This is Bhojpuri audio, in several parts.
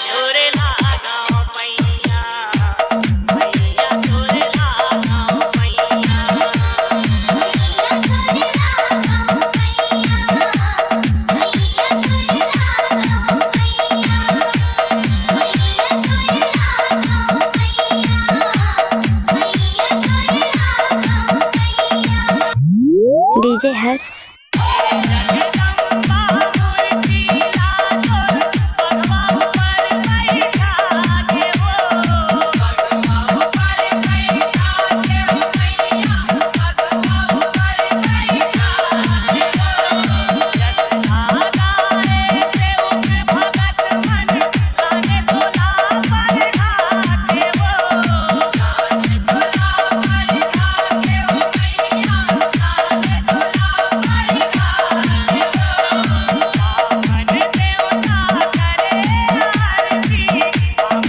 तोरे लागाओ मैया मैया तोरे लागाओ मैया डीजे हर्ष जगदम्बा मूर्ति लाजो पगवा ऊपर बैठा के वो पगवा ऊपर बैठा के हो मैया पगवा ऊपर बैठा के वो जसना गाए से उठ भगत मन लाने तोला पर खा के वो लाने तोला पर खा के हो मैया लाने तोला पर खा के वो मन देवता करे आरती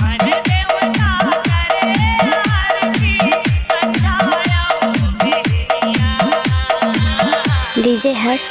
मन देवता करे आरती संध्याया उठिया डीजे हर्ष